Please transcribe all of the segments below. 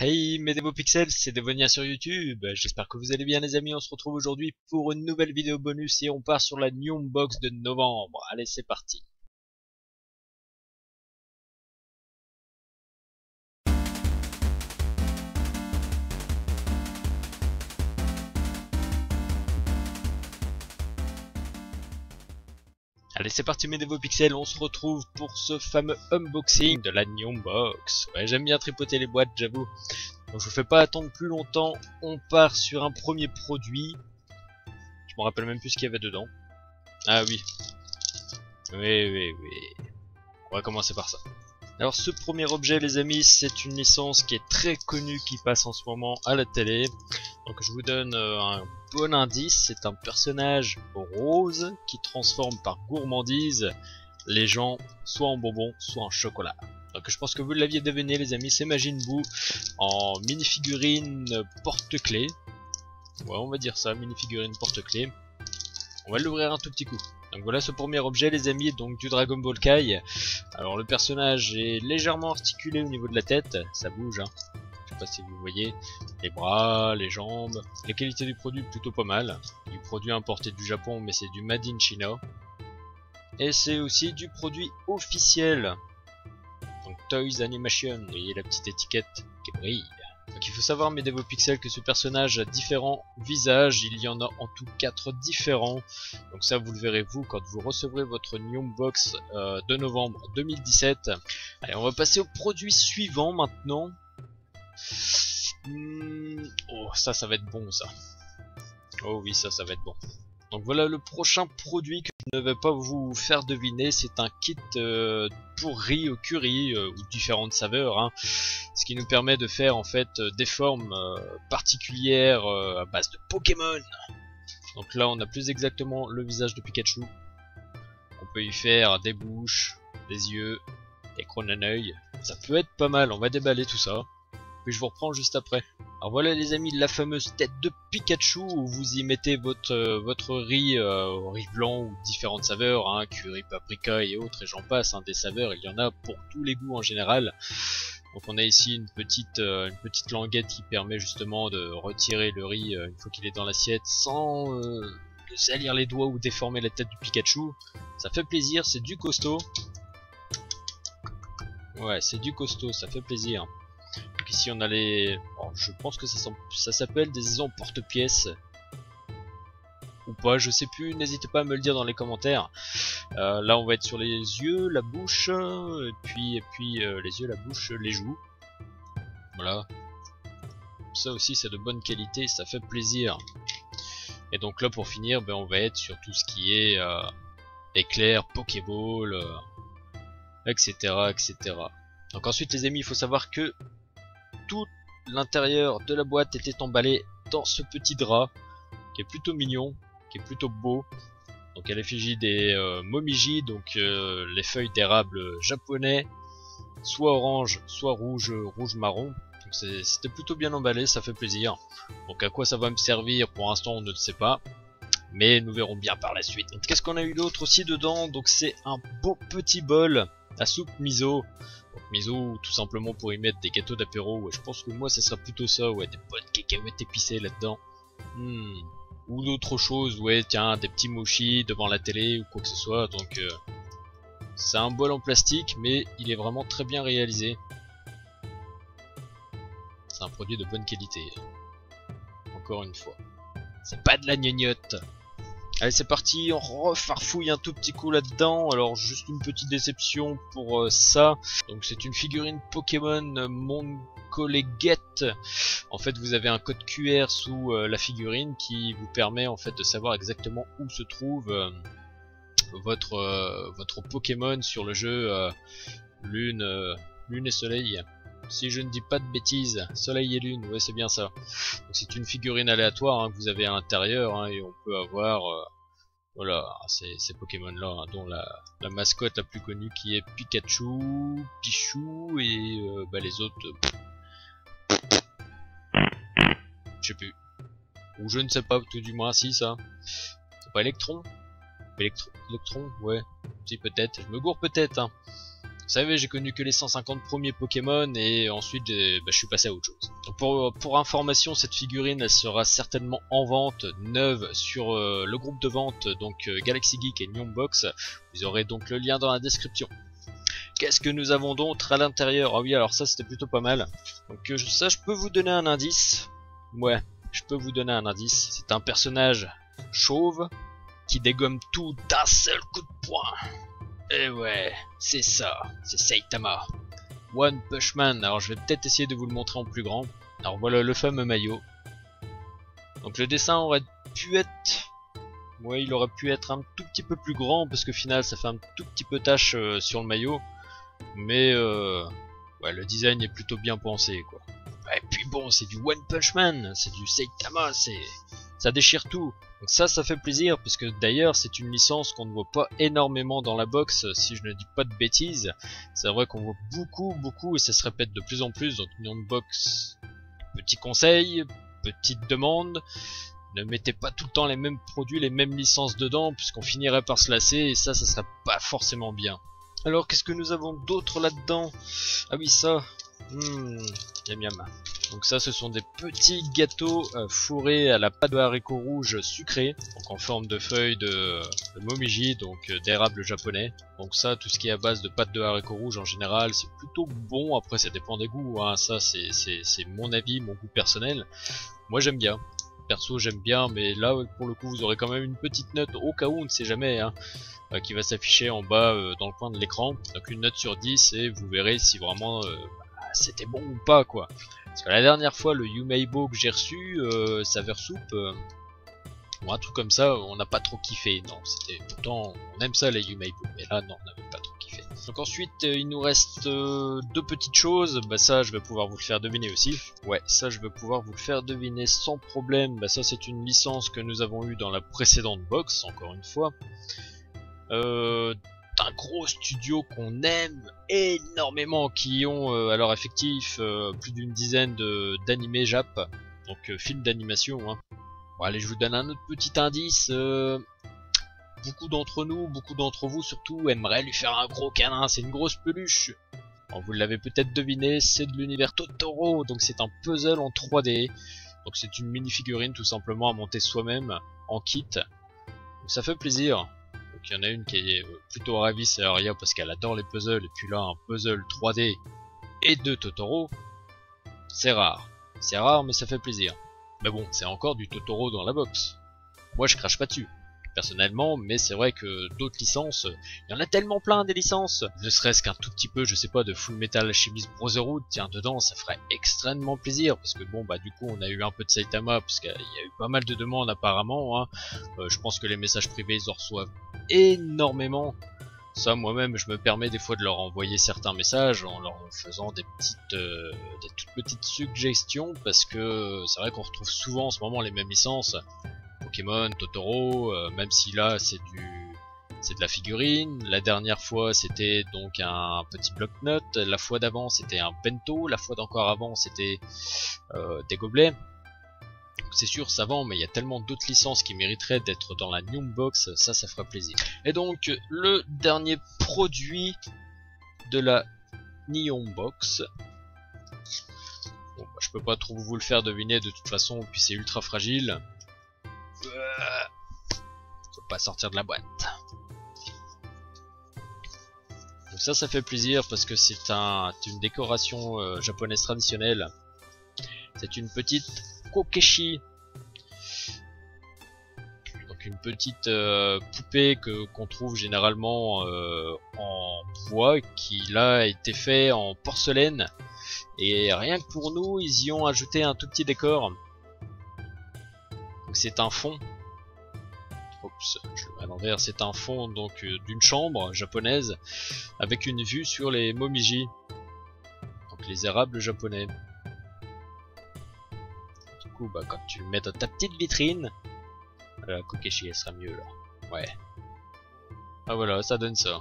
Hey mes dévots pixels, c'est Devonia sur YouTube, j'espère que vous allez bien les amis, on se retrouve aujourd'hui pour une nouvelle vidéo bonus et on part sur la New Box de novembre, allez c'est parti. Allez c'est parti mes dévots pixels, on se retrouve pour ce fameux unboxing de la New Box. Ouais j'aime bien tripoter les boîtes j'avoue, donc je vous fais pas attendre plus longtemps, on part sur un premier produit. Je me rappelle même plus ce qu'il y avait dedans. Ah oui, oui. On va commencer par ça. Alors ce premier objet les amis, c'est une licence qui est très connue, qui passe en ce moment à la télé. Donc je vous donne un bon indice, c'est un personnage rose qui transforme par gourmandise les gens soit en bonbons, soit en chocolat. Donc je pense que vous l'aviez deviné les amis, c'est Majin Buu en mini-figurine porte-clés. Ouais on va dire ça, mini-figurine porte-clés. On va l'ouvrir un tout petit coup. Donc voilà ce premier objet les amis, donc du Dragon Ball Kai. Alors le personnage est légèrement articulé au niveau de la tête, ça bouge hein. Je sais pas si vous voyez, les bras, les jambes. La qualité du produit plutôt pas mal. Du produit importé du Japon mais c'est du Made in China. Et c'est aussi du produit officiel. Donc Toys Animation, vous voyez la petite étiquette qui brille. Donc il faut savoir mes dévots pixels que ce personnage a différents visages, il y en a en tout 4 différents. Donc ça vous le verrez vous quand vous recevrez votre New Box de novembre 2017. Allez on va passer au produit suivant maintenant. Oh ça va être bon ça. Oh oui ça va être bon. Donc voilà le prochain produit que je ne vais pas vous faire deviner, c'est un kit pour riz au curry ou différentes saveurs, hein, ce qui nous permet de faire en fait des formes particulières à base de Pokémon. Donc là on a plus exactement le visage de Pikachu. On peut y faire des bouches, des yeux, des crônes à œil. Ça peut être pas mal, on va déballer tout ça. Puis je vous reprends juste après. Alors voilà les amis, la fameuse tête de Pikachu où vous y mettez votre riz, riz blanc ou différentes saveurs, hein, curry, paprika et autres et j'en passe, hein, des saveurs, il y en a pour tous les goûts en général. Donc on a ici une petite languette qui permet justement de retirer le riz une fois qu'il est dans l'assiette sans salir les doigts ou déformer la tête du Pikachu. Ça fait plaisir, c'est du costaud. Ouais c'est du costaud, ça fait plaisir. Donc ici on a les... Oh, je pense que ça s'appelle des emporte-pièces. Ou pas, je sais plus, n'hésitez pas à me le dire dans les commentaires. Là on va être sur les yeux, la bouche, et puis les yeux, la bouche, les joues. Voilà. Ça aussi c'est de bonne qualité, ça fait plaisir. Et donc là pour finir, ben, on va être sur tout ce qui est éclair, Pokéball, etc. Donc ensuite les amis, il faut savoir que tout l'intérieur de la boîte était emballé dans ce petit drap qui est plutôt mignon, qui est plutôt beau. Donc à l'effigie des momiji, donc les feuilles d'érable japonais, soit orange, soit rouge marron. Donc c'était plutôt bien emballé, ça fait plaisir. Donc à quoi ça va me servir pour l'instant on ne le sait pas, mais nous verrons bien par la suite. Donc qu'est-ce qu'on a eu d'autre aussi dedans? Donc c'est un beau petit bol à soupe miso. Donc miso tout simplement pour y mettre des gâteaux d'apéro. Ouais, je pense que moi ça sera plutôt ça, ouais, des bonnes cacahuètes épicées là-dedans. Ou d'autres choses, ouais tiens, des petits mochis devant la télé ou quoi que ce soit. Donc c'est un bol en plastique mais il est vraiment très bien réalisé. C'est un produit de bonne qualité. Encore une fois. C'est pas de la gnognotte. Allez c'est parti, on refarfouille un tout petit coup là-dedans. Alors juste une petite déception pour ça. Donc c'est une figurine Pokémon Moncolleguette. En fait vous avez un code QR sous la figurine qui vous permet en fait de savoir exactement où se trouve votre Pokémon sur le jeu Lune et Soleil. Si je ne dis pas de bêtises, Soleil et Lune, ouais c'est bien ça. Donc c'est une figurine aléatoire hein, que vous avez à l'intérieur hein, et on peut avoir voilà ces Pokémon là hein, dont la mascotte la plus connue qui est Pikachu, Pichou et bah, les autres je sais plus. Ou je ne sais pas, tout du moins si ça. C'est pas Electron Electron, ouais, si peut-être, je me gourre peut-être hein. Vous savez, j'ai connu que les 150 premiers Pokémon et ensuite je suis passé à autre chose. Donc pour information, cette figurine elle sera certainement en vente neuve sur le groupe de vente donc Galaxy Geek et Neonbox. Vous aurez donc le lien dans la description. Qu'est-ce que nous avons d'autre à l'intérieur? Ah oui, alors ça c'était plutôt pas mal. Donc ça je peux vous donner un indice. Ouais, je peux vous donner un indice. C'est un personnage chauve qui dégomme tout d'un seul coup de poing. Et ouais, c'est ça, c'est Saitama. One Punch Man. Alors je vais peut-être essayer de vous le montrer en plus grand. Alors voilà le fameux maillot. Donc le dessin aurait pu être... Ouais, il aurait pu être un tout petit peu plus grand parce qu'au final ça fait un tout petit peu tache sur le maillot. Mais ouais, le design est plutôt bien pensé quoi. Et puis bon, c'est du One Punch Man, c'est du Saitama, ça déchire tout. Donc ça fait plaisir, parce que d'ailleurs c'est une licence qu'on ne voit pas énormément dans la box, si je ne dis pas de bêtises. C'est vrai qu'on voit beaucoup, et ça se répète de plus en plus, donc une box. Petit conseil, petite demande, ne mettez pas tout le temps les mêmes produits, les mêmes licences dedans, puisqu'on finirait par se lasser, et ça serait pas forcément bien. Alors qu'est-ce que nous avons d'autre là-dedans? Ah oui ça, miam miam. Donc ça ce sont des petits gâteaux fourrés à la pâte de haricots rouges sucrés, donc en forme de feuilles de momiji, donc d'érable japonais. Donc ça, tout ce qui est à base de pâte de haricots rouges en général, c'est plutôt bon. Après ça dépend des goûts, hein. Ça c'est mon avis, mon goût personnel. Moi j'aime bien, perso j'aime bien, mais là pour le coup vous aurez quand même une petite note au cas où, on ne sait jamais, hein, qui va s'afficher en bas dans le coin de l'écran. Donc une note sur 10 et vous verrez si vraiment c'était bon ou pas quoi. Parce que la dernière fois le Yumeibo que j'ai reçu, saveur soupe, ou un truc comme ça, on n'a pas trop kiffé. Non, c'était pourtant on aime ça les Yumeibo, mais là non, on n'avait pas trop kiffé. Donc ensuite il nous reste deux petites choses. Bah ça je vais pouvoir vous le faire deviner aussi. Ouais, ça je vais pouvoir vous le faire deviner sans problème. Bah ça c'est une licence que nous avons eue dans la précédente box, encore une fois. Un gros studio qu'on aime énormément, qui ont à leur effectif plus d'une dizaine d'animés Jap, donc films d'animation, hein. Bon allez, je vous donne un autre petit indice. Beaucoup d'entre nous, beaucoup d'entre vous surtout, aimeraient lui faire un gros câlin. C'est une grosse peluche. Alors, vous l'avez peut-être deviné, c'est de l'univers Totoro, donc c'est un puzzle en 3D. Donc c'est une mini-figurine tout simplement à monter soi-même en kit. Donc ça fait plaisir. Donc il y en a une qui est plutôt ravie, c'est Aria, parce qu'elle adore les puzzles, et puis là un puzzle 3D et de Totoro, c'est rare. C'est rare mais ça fait plaisir. Mais bon, c'est encore du Totoro dans la box. Moi je crache pas dessus, personnellement, mais c'est vrai que d'autres licences, il y en a tellement plein des licences. Ne serait-ce qu'un tout petit peu, je sais pas, de Full Metal Alchemist Brotherhood, tiens dedans, ça ferait extrêmement plaisir, parce que bon bah du coup on a eu un peu de Saitama, parce qu'il y a eu pas mal de demandes apparemment, hein. Je pense que les messages privés ils en reçoivent énormément. Ça moi-même je me permets des fois de leur envoyer certains messages en leur faisant des toutes petites suggestions, parce que c'est vrai qu'on retrouve souvent en ce moment les mêmes licences. Pokémon, Totoro, même si là c'est de la figurine. La dernière fois c'était donc un petit bloc-notes, la fois d'avant c'était un bento, la fois d'encore avant c'était des gobelets. C'est sûr ça vend, mais il y a tellement d'autres licences qui mériteraient d'être dans la Neonbox, ça ferait plaisir. Et donc le dernier produit de la Neonbox, bon, bah, je peux pas trop vous le faire deviner de toute façon, puis c'est ultra fragile. Faut pas sortir de la boîte. Donc ça fait plaisir parce que c'est une décoration japonaise traditionnelle. C'est une petite kokeshi. Donc une petite poupée qu'on trouve généralement en bois, qui là a été fait en porcelaine. Et rien que pour nous, ils y ont ajouté un tout petit décor. Donc c'est un fond. Oups, je le mets à l'envers. C'est un fond donc d'une chambre japonaise avec une vue sur les momiji, donc les érables japonais. Du coup, bah, quand tu le mets dans ta petite vitrine, la kokeshi elle sera mieux là. Ouais. Ah voilà, ça donne ça.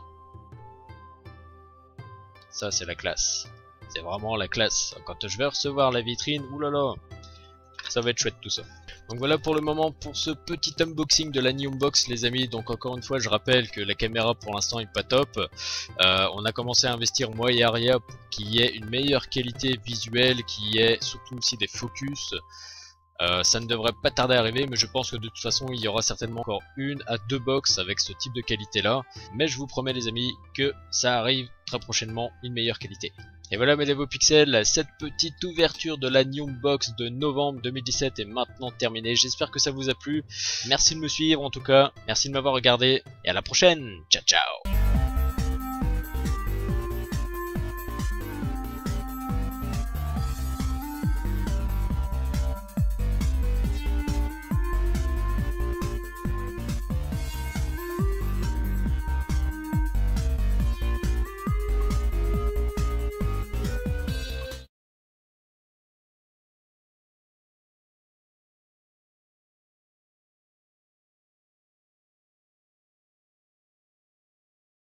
Ça c'est la classe. C'est vraiment la classe. Quand je vais recevoir la vitrine, oulala, ça va être chouette tout ça. Donc voilà pour le moment pour ce petit unboxing de la Neom Box les amis. Donc encore une fois je rappelle que la caméra pour l'instant est pas top. On a commencé à investir moi et Aria pour qu'il y ait une meilleure qualité visuelle, qu'il y ait surtout aussi des focus. Ça ne devrait pas tarder à arriver, mais je pense que de toute façon il y aura certainement encore 1 à 2 box avec ce type de qualité là. Mais je vous promets les amis que ça arrive très prochainement, une meilleure qualité. Et voilà mes Devo Pixels, cette petite ouverture de la Neom Box de novembre 2017 est maintenant terminée. J'espère que ça vous a plu. Merci de me suivre en tout cas, merci de m'avoir regardé et à la prochaine. Ciao ciao.